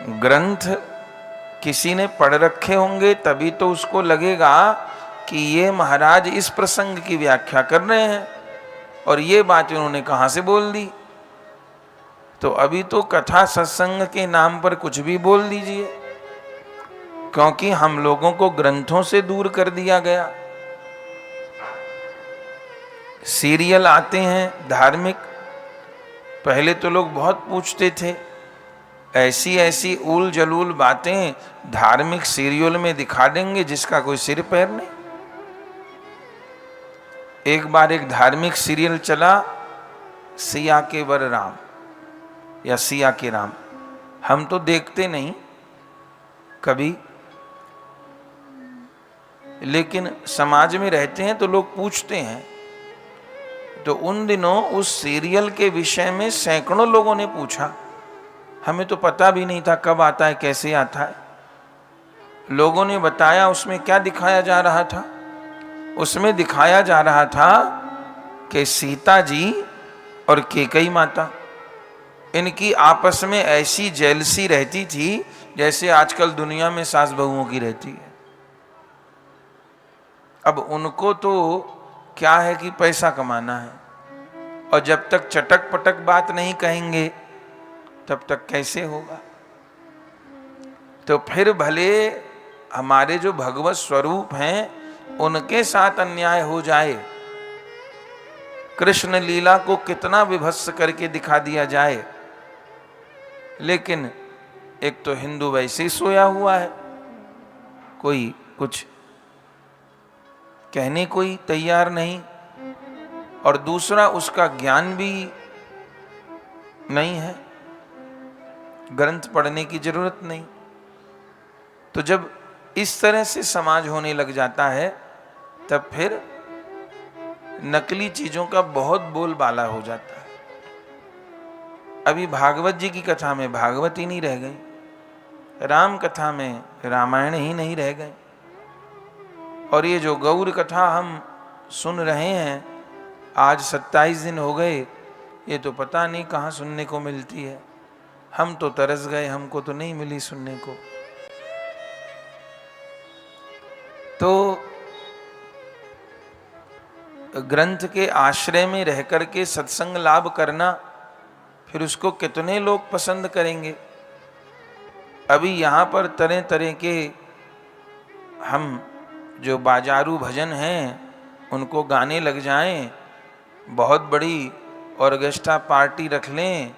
ग्रंथ किसी ने पढ़ रखे होंगे तभी तो उसको लगेगा कि ये महाराज इस प्रसंग की व्याख्या कर रहे हैं और ये बात उन्होंने कहां से बोल दी। तो अभी तो कथा सत्संग के नाम पर कुछ भी बोल दीजिए, क्योंकि हम लोगों को ग्रंथों से दूर कर दिया गया। सीरियल आते हैं धार्मिक, पहले तो लोग बहुत पूछते थे, ऐसी ऐसी उल जलूल बातें धार्मिक सीरियल में दिखा देंगे जिसका कोई सिर पैर नहीं। एक बार एक धार्मिक सीरियल चला, सिया के वर राम या सिया के राम, हम तो देखते नहीं कभी, लेकिन समाज में रहते हैं तो लोग पूछते हैं। तो उन दिनों उस सीरियल के विषय में सैकड़ों लोगों ने पूछा, हमें तो पता भी नहीं था कब आता है कैसे आता है। लोगों ने बताया उसमें क्या दिखाया जा रहा था। उसमें दिखाया जा रहा था कि सीता जी और कैकेयी माता, इनकी आपस में ऐसी जेलसी रहती थी जैसे आजकल दुनिया में सास बहुओं की रहती है। अब उनको तो क्या है कि पैसा कमाना है, और जब तक चटक पटक बात नहीं कहेंगे तब तक कैसे होगा। तो फिर भले हमारे जो भगवत स्वरूप हैं उनके साथ अन्याय हो जाए, कृष्ण लीला को कितना विभत्स करके दिखा दिया जाए, लेकिन एक तो हिंदू वैसे ही सोया हुआ है, कोई कुछ कहने कोई तैयार नहीं, और दूसरा उसका ज्ञान भी नहीं है, ग्रंथ पढ़ने की जरूरत नहीं। तो जब इस तरह से समाज होने लग जाता है तब फिर नकली चीजों का बहुत बोलबाला हो जाता है। अभी भागवत जी की कथा में भागवत ही नहीं रह गई, राम कथा में रामायण ही नहीं रह गए, और ये जो गौर कथा हम सुन रहे हैं आज 27 दिन हो गए, ये तो पता नहीं कहाँ सुनने को मिलती है। हम तो तरस गए, हमको तो नहीं मिली सुनने को। तो ग्रंथ के आश्रय में रह करके सत्संग लाभ करना, फिर उसको कितने लोग पसंद करेंगे। अभी यहाँ पर तरह तरह के हम जो बाजारू भजन हैं उनको गाने लग जाएं, बहुत बड़ी ऑर्केस्ट्रा पार्टी रख लें,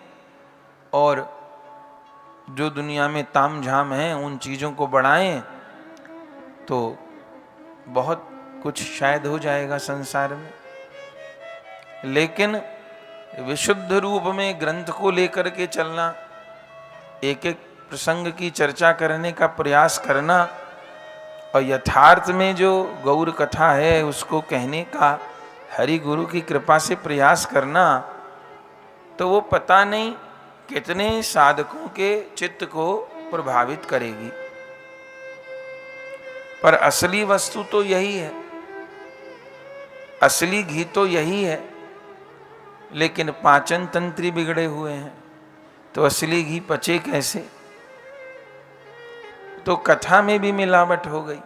और जो दुनिया में ताम झाम है उन चीज़ों को बढ़ाएं, तो बहुत कुछ शायद हो जाएगा संसार में। लेकिन विशुद्ध रूप में ग्रंथ को लेकर के चलना, एक एक प्रसंग की चर्चा करने का प्रयास करना, और यथार्थ में जो गौर कथा है उसको कहने का हरि गुरु की कृपा से प्रयास करना, तो वो पता नहीं कितने साधकों के चित्त को प्रभावित करेगी। पर असली वस्तु तो यही है, असली घी तो यही है, लेकिन पाचन तंत्र बिगड़े हुए हैं तो असली घी पचे कैसे। तो कथा में भी मिलावट हो गई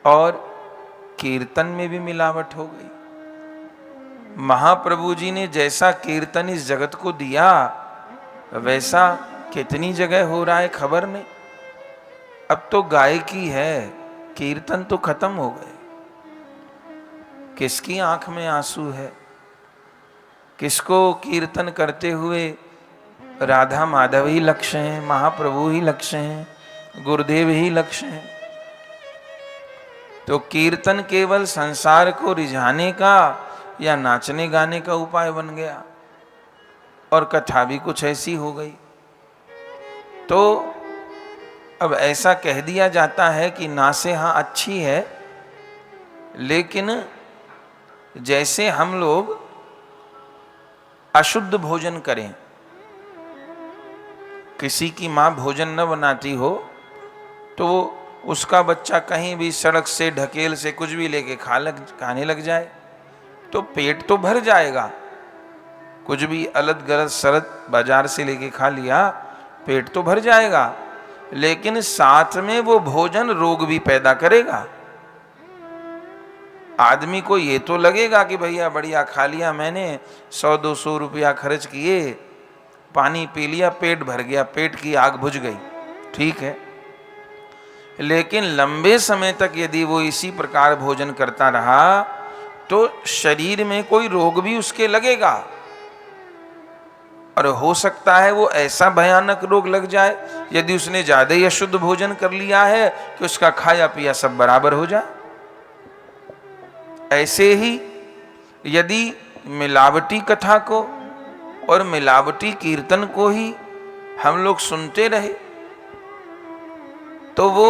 और कीर्तन में भी मिलावट हो गई। महाप्रभु जी ने जैसा कीर्तन इस जगत को दिया वैसा कितनी जगह हो रहा है खबर नहीं। अब तो गायकी है, कीर्तन तो खत्म हो गए। किसकी आंख में आंसू है, किसको कीर्तन करते हुए राधा माधव ही लक्ष्य हैं, महाप्रभु ही लक्ष्य हैं, गुरुदेव ही लक्ष्य हैं। तो कीर्तन केवल संसार को रिझाने का या नाचने गाने का उपाय बन गया, और कथा भी कुछ ऐसी हो गई। तो अब ऐसा कह दिया जाता है कि नासे हाँ अच्छी है, लेकिन जैसे हम लोग अशुद्ध भोजन करें, किसी की माँ भोजन न बनाती हो तो उसका बच्चा कहीं भी सड़क से ढकेल से कुछ भी लेके खाने लग जाए तो पेट तो भर जाएगा, कुछ भी अलग गलत सरत बाजार से लेके खा लिया, पेट तो भर जाएगा, लेकिन साथ में वो भोजन रोग भी पैदा करेगा। आदमी को ये तो लगेगा कि भैया बढ़िया खा लिया मैंने, 100-200 रुपया खर्च किए, पानी पी लिया, पेट भर गया, पेट की आग बुझ गई, ठीक है। लेकिन लंबे समय तक यदि वो इसी प्रकार भोजन करता रहा तो शरीर में कोई रोग भी उसके लगेगा, और हो सकता है वो ऐसा भयानक रोग लग जाए यदि उसने ज्यादा ही अशुद्ध भोजन कर लिया है कि उसका खाया पिया सब बराबर हो जाए। ऐसे ही यदि मिलावटी कथा को और मिलावटी कीर्तन को ही हम लोग सुनते रहे तो वो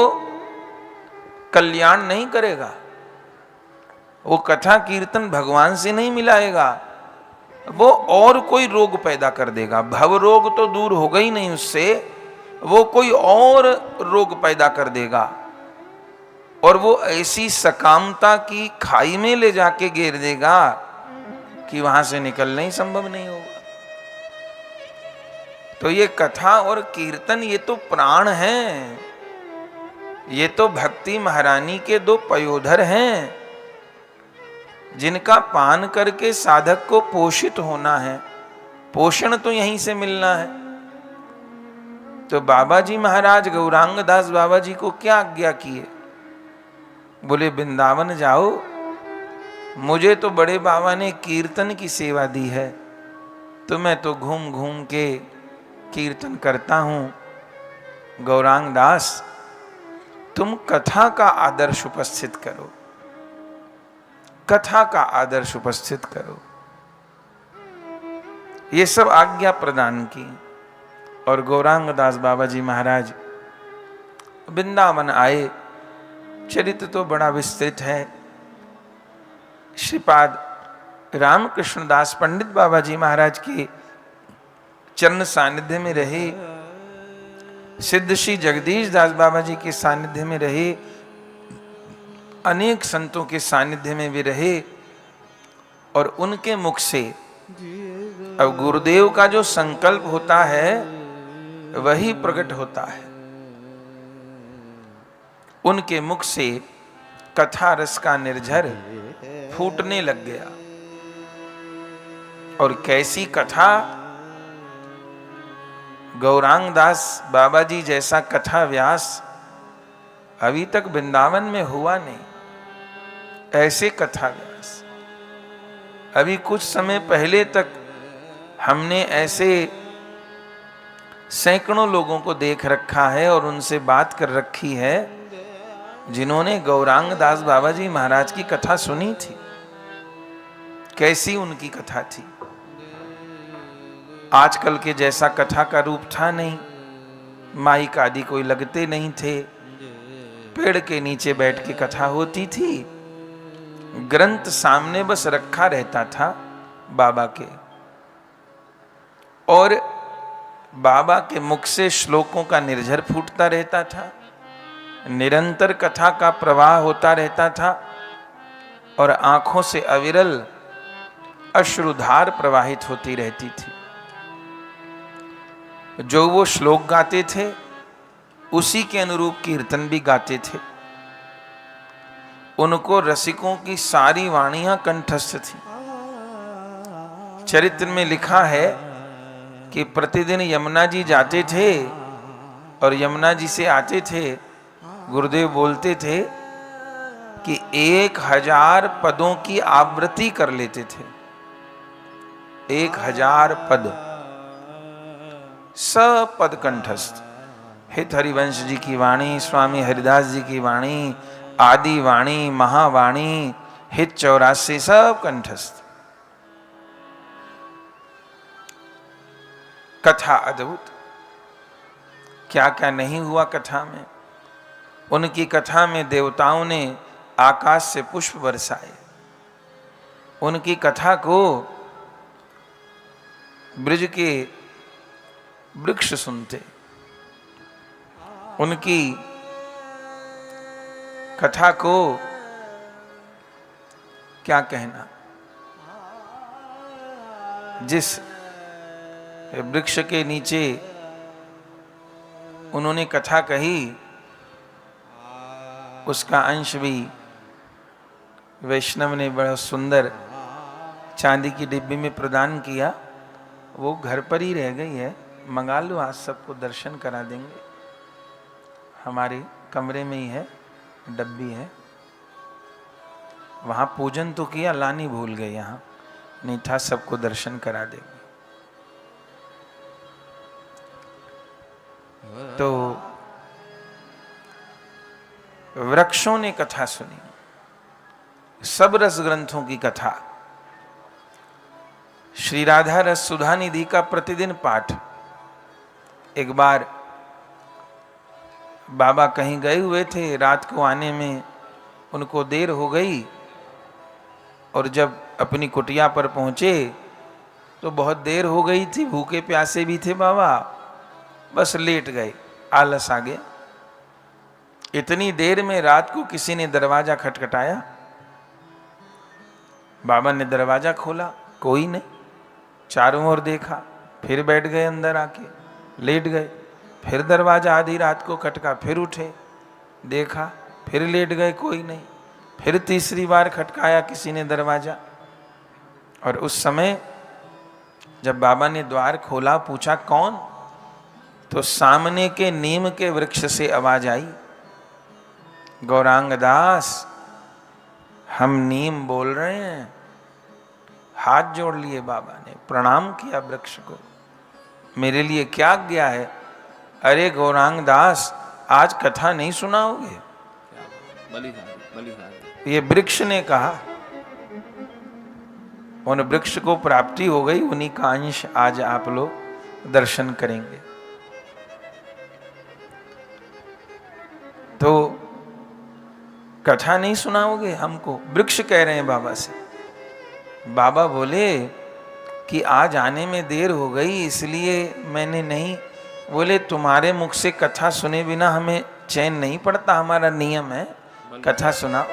कल्याण नहीं करेगा। वो कथा कीर्तन भगवान से नहीं मिलाएगा, वो और कोई रोग पैदा कर देगा। भव रोग तो दूर होगा ही नहीं उससे, वो कोई और रोग पैदा कर देगा, और वो ऐसी सकामता की खाई में ले जाके गिर देगा कि वहां से निकलना ही संभव नहीं होगा। तो ये कथा और कीर्तन ये तो प्राण हैं, ये तो भक्ति महारानी के दो पयोधर हैं, जिनका पान करके साधक को पोषित होना है, पोषण तो यहीं से मिलना है। तो बाबा जी महाराज गौरांग दास बाबा जी को क्या आज्ञा किए? बोले वृंदावन जाओ, मुझे तो बड़े बाबा ने कीर्तन की सेवा दी है, तो मैं तो घूम घूम के कीर्तन करता हूं। गौरांग दास, तुम कथा का आदर्श उपस्थित करो, कथा का आदर्श उपस्थित करो। ये सब आज्ञा प्रदान की, और गौरांग दास बाबा जी महाराज वृंदावन आए। चरित्र तो बड़ा विस्तृत है। श्रीपाद रामकृष्ण दास पंडित बाबा जी महाराज के चरण सानिध्य में रहे, सिद्ध श्री जगदीश दास बाबा जी के सानिध्य में रहे, अनेक संतों के सानिध्य में भी रहे, और उनके मुख से अब गुरुदेव का जो संकल्प होता है वही प्रकट होता है। उनके मुख से कथा रस का निर्झर फूटने लग गया। और कैसी कथा! गौरांग दास बाबा जी जैसा कथा व्यास अभी तक वृंदावन में हुआ नहीं। ऐसे कथा व्यास अभी कुछ समय पहले तक हमने ऐसे सैकड़ों लोगों को देख रखा है और उनसे बात कर रखी है जिन्होंने गौरांग दास बाबा जी महाराज की कथा सुनी थी। कैसी उनकी कथा थी! आजकल के जैसा कथा का रूप था नहीं, माइक आदि कोई लगते नहीं थे, पेड़ के नीचे बैठ के कथा होती थी, ग्रंथ सामने बस रखा रहता था बाबा के, और बाबा के मुख से श्लोकों का निर्झर फूटता रहता था, निरंतर कथा का प्रवाह होता रहता था, और आंखों से अविरल अश्रुधार प्रवाहित होती रहती थी। जो वो श्लोक गाते थे उसी के अनुरूप कीर्तन भी गाते थे। उनको रसिकों की सारी वाणियां कंठस्थ थी। चरित्र में लिखा है कि प्रतिदिन यमुना जी जाते थे और यमुना जी से आते थे, गुरुदेव बोलते थे कि 1000 पदों की आवृत्ति कर लेते थे। 1000 पद, सब पद कंठस्थ। हित हरिवंश जी की वाणी, स्वामी हरिदास जी की वाणी, आदि वाणी, महावाणी, हित 84 सब कंठस्थ। कथा अद्भुत, क्या क्या नहीं हुआ कथा में। उनकी कथा में देवताओं ने आकाश से पुष्प बरसाए। उनकी कथा को ब्रज के वृक्ष सुनते। उनकी कथा को क्या कहना, जिस वृक्ष के नीचे उन्होंने कथा कही, उसका अंश भी वैष्णव ने बड़ा सुंदर चांदी की डिब्बी में प्रदान किया। वो घर पर ही रह गई है, मंगा लो, आज सबको दर्शन करा देंगे। हमारे कमरे में ही है, डब्बी है। वहाँ पूजन तो किया, लानी भूल गए, यहाँ नहीं था, सबको दर्शन करा देंगे। तो वृक्षों ने कथा सुनी, सब रस ग्रंथों की कथा। श्री राधा रस सुधा निधि का प्रतिदिन पाठ। एक बार बाबा कहीं गए हुए थे, रात को आने में उनको देर हो गई, और जब अपनी कुटिया पर पहुंचे तो बहुत देर हो गई थी, भूखे प्यासे भी थे बाबा, बस लेट गए, आलस आ गया। इतनी देर में रात को किसी ने दरवाजा खटखटाया, बाबा ने दरवाजा खोला, कोई नहीं, चारों ओर देखा, फिर बैठ गए अंदर आके, लेट गए। फिर दरवाजा आधी रात को खटका, फिर उठे, देखा, फिर लेट गए, कोई नहीं। फिर तीसरी बार खटकाया किसी ने दरवाजा, और उस समय जब बाबा ने द्वार खोला, पूछा कौन, तो सामने के नीम के वृक्ष से आवाज आई, गौरांग दास, हम नीम बोल रहे हैं। हाथ जोड़ लिए बाबा ने, प्रणाम किया वृक्ष को, मेरे लिए क्या आज्ञा है। अरे गौरांग दास, आज कथा नहीं सुनाओगे? ये वृक्ष ने कहा। उन वृक्ष को प्राप्ति हो गई, उन्हीं का अंश आज आप लोग दर्शन करेंगे। तो कथा नहीं सुनाओगे हमको? वृक्ष कह रहे हैं बाबा से। बाबा बोले कि आज आने में देर हो गई, इसलिए मैंने नहीं। बोले तुम्हारे मुख से कथा सुने बिना हमें चैन नहीं पड़ता, हमारा नियम है, कथा सुनाओ।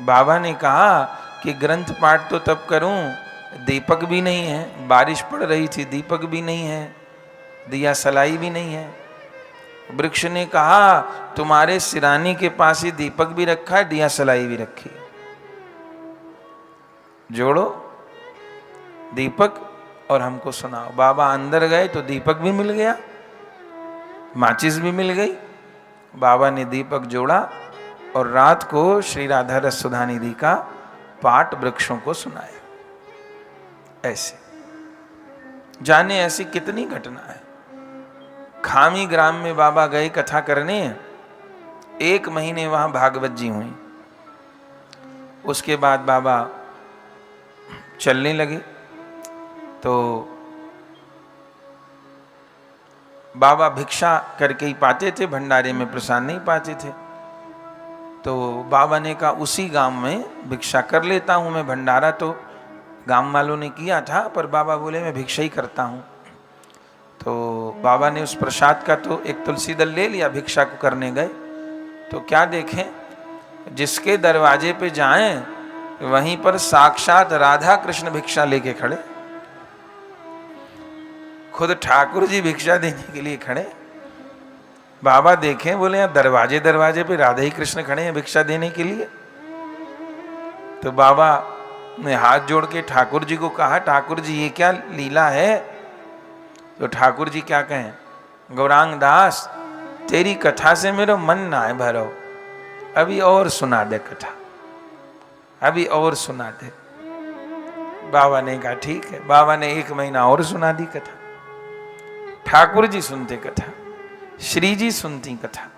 बाबा ने कहा कि ग्रंथ पाठ तो तब करूं, दीपक भी नहीं है, बारिश पड़ रही थी, दीपक भी नहीं है, दिया सलाई भी नहीं है। वृक्ष ने कहा तुम्हारे सिरानी के पास ही दीपक भी रखा है, दिया सलाई भी रखी है, जोड़ो दीपक और हमको सुनाओ। बाबा अंदर गए तो दीपक भी मिल गया, माचिस भी मिल गई। बाबा ने दीपक जोड़ा और रात को श्री राधा रस सुधा निधि का पाठ वृक्षों को सुनाया। ऐसे जाने ऐसी कितनी घटना है। खामी ग्राम में बाबा गए कथा करने, 1 महीने वहां भागवत जी हुई। उसके बाद बाबा चलने लगे, तो बाबा भिक्षा करके ही पाते थे, भंडारे में प्रसाद नहीं पाते थे। तो बाबा ने कहा उसी गांव में भिक्षा कर लेता हूं मैं, भंडारा तो गांव वालों ने किया था, पर बाबा बोले मैं भिक्षा ही करता हूं। तो बाबा ने उस प्रसाद का तो एक तुलसी दल ले लिया, भिक्षा को करने गए तो क्या देखें, जिसके दरवाजे पे जाएं वहीं पर साक्षात राधा कृष्ण भिक्षा लेके खड़े, खुद ठाकुर जी भिक्षा देने के लिए खड़े। बाबा देखें, बोले यहाँ दरवाजे दरवाजे पे राधा ही कृष्ण खड़े हैं भिक्षा देने के लिए। तो बाबा ने हाथ जोड़ के ठाकुर जी को कहा, ठाकुर जी ये क्या लीला है? तो ठाकुर जी क्या कहें, गौरांग दास तेरी कथा से मेरा मन ना है भरो, अभी और सुना दे कथा, अभी और सुना दे। बाबा ने कहा ठीक है। बाबा ने 1 महीना और सुना दी कथा। ठाकुर जी सुनते कथा, श्री जी सुनती कथा,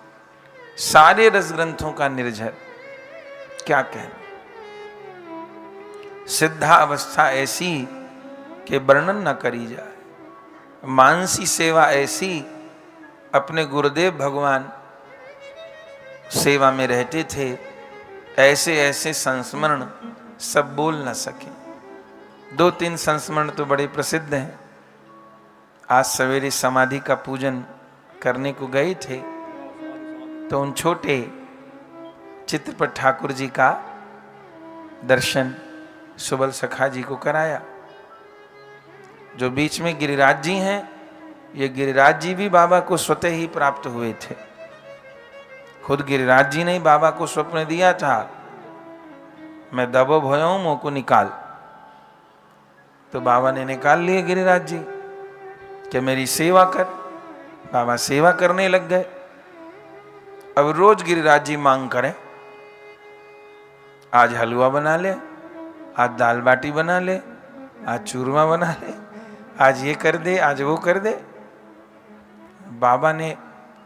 सारे रस ग्रंथों का निर्झर। क्या कहना, सिद्धा अवस्था ऐसी कि वर्णन न करी जाए, मानसी सेवा ऐसी, अपने गुरुदेव भगवान सेवा में रहते थे, ऐसे ऐसे संस्मरण सब बोल न सके। 2-3 संस्मरण तो बड़े प्रसिद्ध हैं। आज सवेरे समाधि का पूजन करने को गए थे तो उन छोटे चित्र पर ठाकुर जी का दर्शन सुबल सखा जी को कराया। जो बीच में गिरिराज जी हैं ये गिरिराज जी भी बाबा को स्वतः ही प्राप्त हुए थे। खुद गिरिराज जी ने बाबा को स्वप्न दिया था, मैं दबो भयो मुंह को निकाल। तो बाबा ने निकाल लिए गिरिराज जी कि मेरी सेवा कर। बाबा सेवा करने लग गए। अब रोज गिरिराज जी मांग करें, आज हलवा बना ले, आज दाल बाटी बना ले, आज चूरमा बना ले, आज ये कर दे, आज वो कर दे। बाबा ने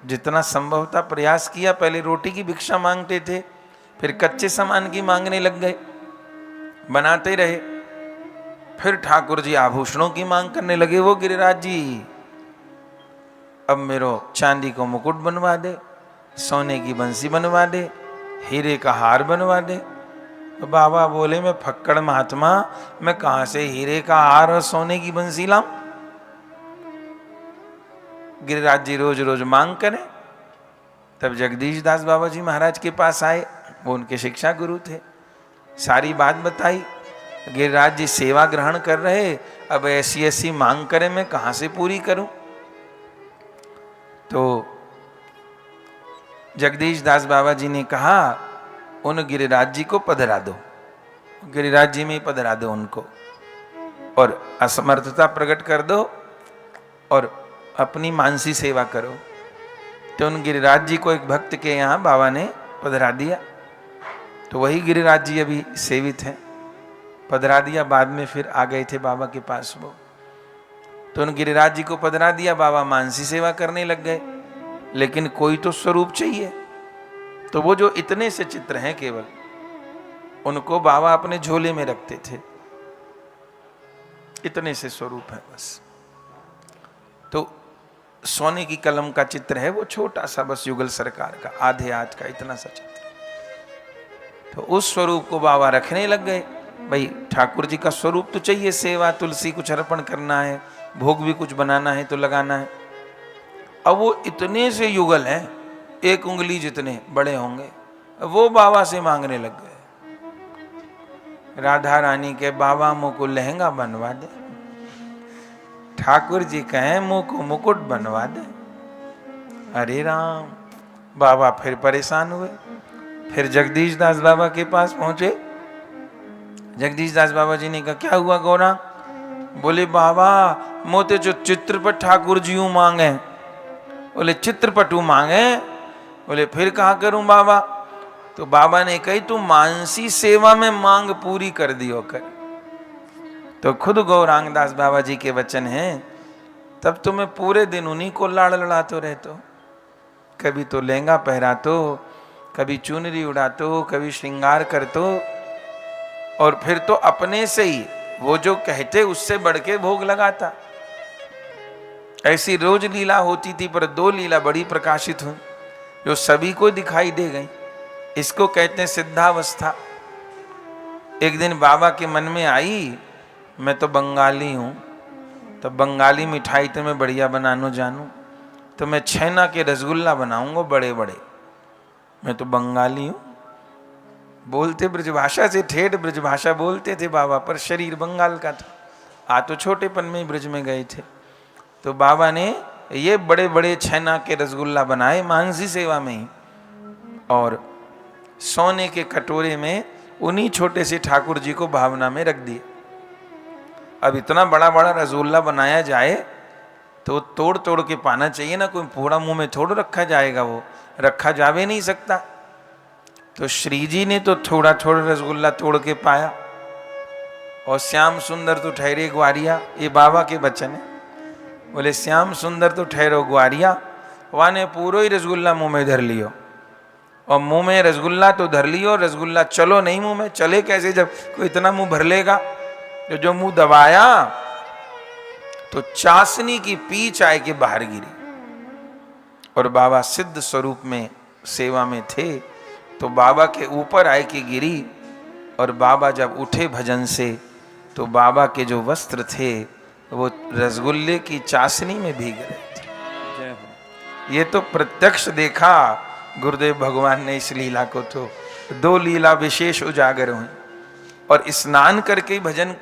जितना संभव था प्रयास किया। पहले रोटी की भिक्षा मांगते थे, फिर कच्चे सामान की मांगने लग गए, बनाते रहे। फिर ठाकुर जी आभूषणों की मांग करने लगे। वो गिरिराज जी अब मेरो चांदी को मुकुट बनवा दे, सोने की बंसी बनवा दे, हीरे का हार बनवा दे। तो बाबा बोले, मैं फक्कड़ महात्मा, मैं कहां से हीरे का हार और सोने की बंसी लाऊं? गिरिराज जी रोज रोज मांग करें। तब जगदीश दास बाबा जी महाराज के पास आए, वो उनके शिक्षा गुरु थे। सारी बात बताई। गिरिराज जी सेवा ग्रहण कर रहे, अब ऐसी ऐसी मांग करें, मैं कहां से पूरी करूं? तो जगदीश दास बाबा जी ने कहा, उन गिरिराज जी को पधरा दो, गिरिराज जी में ही पधरा दो उनको, और असमर्थता प्रकट कर दो और अपनी मानसी सेवा करो। तो उन गिरिराज जी को एक भक्त के यहाँ बाबा ने पधरा दिया। तो वही गिरिराज जी अभी सेवित हैं। पधरा दिया, बाद में फिर आ गए थे बाबा के पास वो। तो उन गिरिराज जी को पधरा दिया, बाबा मानसी सेवा करने लग गए। लेकिन कोई तो स्वरूप चाहिए। तो वो जो इतने से चित्र हैं केवल, उनको बाबा अपने झोले में रखते थे। इतने से स्वरूप है बस। तो सोने की कलम का चित्र है वो, छोटा सा बस, युगल सरकार का, आधे हाथ का इतना सा चित्र। तो उस स्वरूप को बाबा रखने लग गए। भाई ठाकुर जी का स्वरूप तो चाहिए, सेवा तुलसी कुछ अर्पण करना है, भोग भी कुछ बनाना है तो लगाना है। अब वो इतने से युगल हैं, एक उंगली जितने बड़े होंगे, वो बाबा से मांगने लग गए। राधा रानी के, बाबा मुँह को लहंगा बनवा दे। ठाकुर जी कहें, मुँह को मुकुट बनवा दे। अरे राम, बाबा फिर परेशान हुए। फिर जगदीश दास बाबा के पास पहुंचे। जगदीश दास बाबा जी ने कहा, क्या हुआ गौरा? बोले, बाबा मोते जो चित्रपट ठाकुर जी मांगे। बोले, चित्रपटू मांगे? बोले, फिर कहाँ करूं बाबा? तो बाबा ने कही, तू मानसी सेवा में मांग पूरी कर दियो कर। तो खुद गौरांग दास बाबा जी के वचन हैं, तब तो मैं पूरे दिन उन्हीं को लाड़ लड़ाते रहते। कभी तो लहंगा पहरातो, कभी चुनरी उड़ातो, कभी श्रृंगार करतो, और फिर तो अपने से ही वो जो कहते उससे बढ़ के भोग लगाता। ऐसी रोज लीला होती थी, पर दो लीला बड़ी प्रकाशित हुई जो सभी को दिखाई दे गई। इसको कहते हैं सिद्धावस्था। एक दिन बाबा के मन में आई, मैं तो बंगाली हूँ, तो बंगाली मिठाई तो मैं बढ़िया बनाना जानूँ, तो मैं छेना के रसगुल्ला बनाऊंगा बड़े बड़े। मैं तो बंगाली हूँ। बोलते ब्रजभाषा से, ठेठ ब्रजभाषा बोलते थे बाबा, पर शरीर बंगाल का था। आ तो छोटेपन में ब्रज में गए थे। तो बाबा ने ये बड़े बड़े छेना के रसगुल्ला बनाए मानसी सेवा में ही, और सोने के कटोरे में उन्हीं छोटे से ठाकुर जी को भावना में रख दिए। अब इतना बड़ा बड़ा रसगुल्ला बनाया जाए तो तोड़ तोड़ के पाना चाहिए ना, कोई पूरा मुंह में थोड़ा रखा जाएगा, वो रखा जावे नहीं सकता। तो श्री जी ने तो थोड़ा थोड़ा रसगुल्ला तोड़ के पाया, और श्याम सुंदर तो ठहरे ग्वारिया। ये बाबा के वचन है। बोले, श्याम सुंदर तो ठहरो ग्वारिया, वहाँ ने पूरा ही रसगुल्ला मुंह में धर लियो। और मुंह में रसगुल्ला तो धर लियो, रसगुल्ला चलो नहीं मुंह में, चले कैसे जब कोई इतना मुंह भर लेगा। तो जो मुंह दबाया तो चाशनी की पीच आए के बाहर गिरी। और बाबा सिद्ध स्वरूप में सेवा में थे, तो बाबा के ऊपर आए के गिरी। और बाबा जब उठे भजन से, तो बाबा के जो वस्त्र थे वो रसगुल्ले की चाशनी में भीग रहे थे। ये तो प्रत्यक्ष देखा गुरुदेव भगवान ने इस लीला को। तो दो लीला विशेष उजागर हुई। और स्नान करके भजन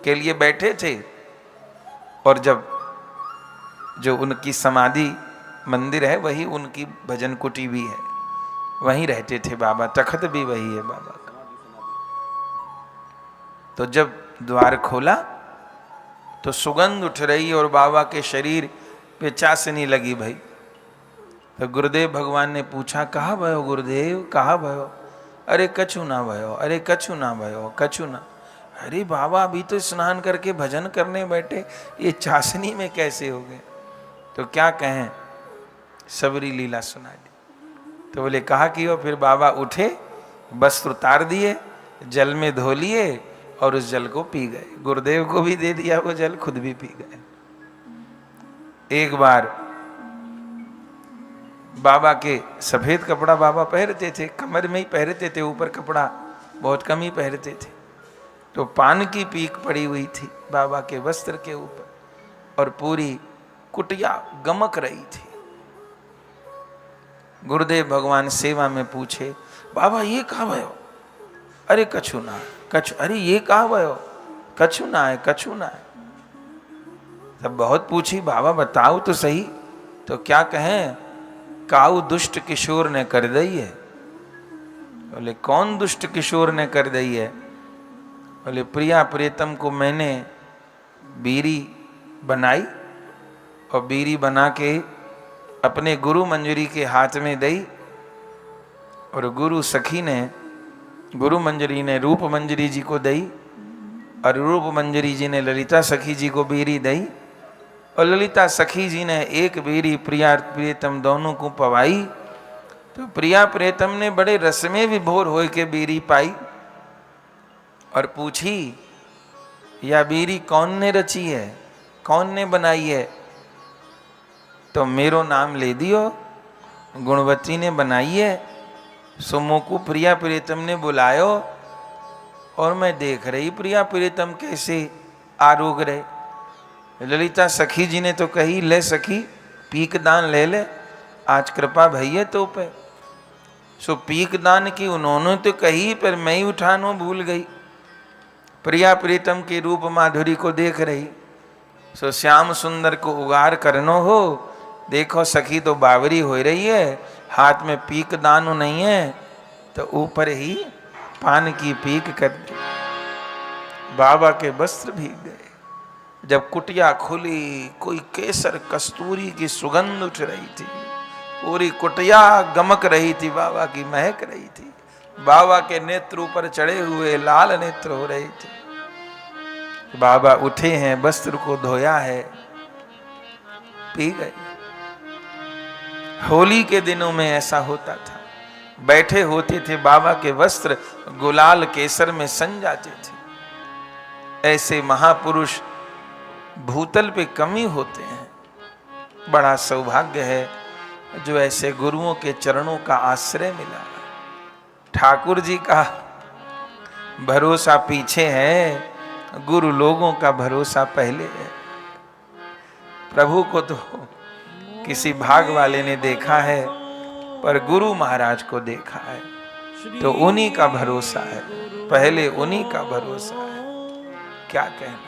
के लिए बैठे थे, और जब जो उनकी समाधि मंदिर है वही उनकी भजन कुटी भी है, वहीं रहते थे बाबा, तखत भी वही है बाबा का। तो जब द्वार खोला तो सुगंध उठ रही और बाबा के शरीर पे चासनी लगी भाई। तो गुरुदेव भगवान ने पूछा, कहा भयो गुरुदेव, कहा भयो? अरे कछु ना भयो, अरे कछु ना भयो, कछु ना। अरे बाबा अभी तो स्नान करके भजन करने बैठे, ये चाशनी में कैसे हो गए? तो क्या कहें, सबरी लीला सुना दी। तो बोले कहा कि वो फिर बाबा उठे, वस्त्र उतार दिए, जल में धो लिए और उस जल को पी गए। गुरुदेव को भी दे दिया वो जल, खुद भी पी गए। एक बार बाबा के सफेद कपड़ा बाबा पहनते थे, कमर में ही पहनते थे, ऊपर कपड़ा बहुत कम ही पहनते थे। तो पान की पीक पड़ी हुई थी बाबा के वस्त्र के ऊपर और पूरी कुटिया गमक रही थी। गुरुदेव भगवान सेवा में पूछे, बाबा ये कहा भयो? अरे कछु ना, कछु। अरे ये कहा भयो? कछु ना है, कछु ना है। तब बहुत पूछी, बाबा बताओ तो सही। तो क्या कहें, काऊ दुष्ट किशोर ने कर दी है। बोले कौन दुष्ट किशोर ने कर दी है? बोले प्रिया प्रियतम को मैंने बीरी बनाई और बीरी बना के अपने गुरु मंजरी के हाथ में दी और गुरु सखी ने, गुरु मंजरी ने रूप मंजरी जी को दी और रूप मंजरी जी ने ललिता सखी जी को बीरी दी और ललिता सखी जी ने एक बीरी प्रिया प्रियतम दोनों को पवाई। तो प्रिया प्रियतम ने बड़े रस में विभोर हो के बीरी पाई और पूछी, या बीरी कौन ने रची है, कौन ने बनाई है? तो मेरो नाम ले दियो, गुणवती ने बनाई है। सुमो को प्रिया प्रियतम ने बुलायो और मैं देख रही प्रिया प्रियतम कैसे आरोग रहे। ललिता सखी जी ने तो कही, ले सखी पीक दान ले ले, आज कृपा भैया तो पे। सो पीक दान की उन्होंने तो कही, पर मैं ही उठानो भूल गई। प्रिया प्रीतम की रूप माधुरी को देख रही। सो श्याम सुंदर को उगार करनो हो, देखो सखी तो बावरी हो रही है, हाथ में पीक दानु नहीं है, तो ऊपर ही पान की पीक कर दी। बाबा के वस्त्र भीग गए। जब कुटिया खुली, कोई केसर कस्तूरी की सुगंध उठ रही थी, पूरी कुटिया गमक रही थी, बाबा की महक रही थी। बाबा के नेत्र ऊपर चढ़े हुए लाल नेत्र हो रहे थे। बाबा उठे हैं, वस्त्र को धोया है, पी गए। होली के दिनों में ऐसा होता था, बैठे होते थे, बाबा के वस्त्र गुलाल केसर में सन जाते थे। ऐसे महापुरुष भूतल पे कमी होते हैं। बड़ा सौभाग्य है जो ऐसे गुरुओं के चरणों का आश्रय मिला। ठाकुर जी का भरोसा पीछे है, गुरु लोगों का भरोसा पहले है। प्रभु को तो किसी भाग वाले ने देखा है, पर गुरु महाराज को देखा है, तो उन्हीं का भरोसा है, पहले उन्हीं का भरोसा है। क्या कहना।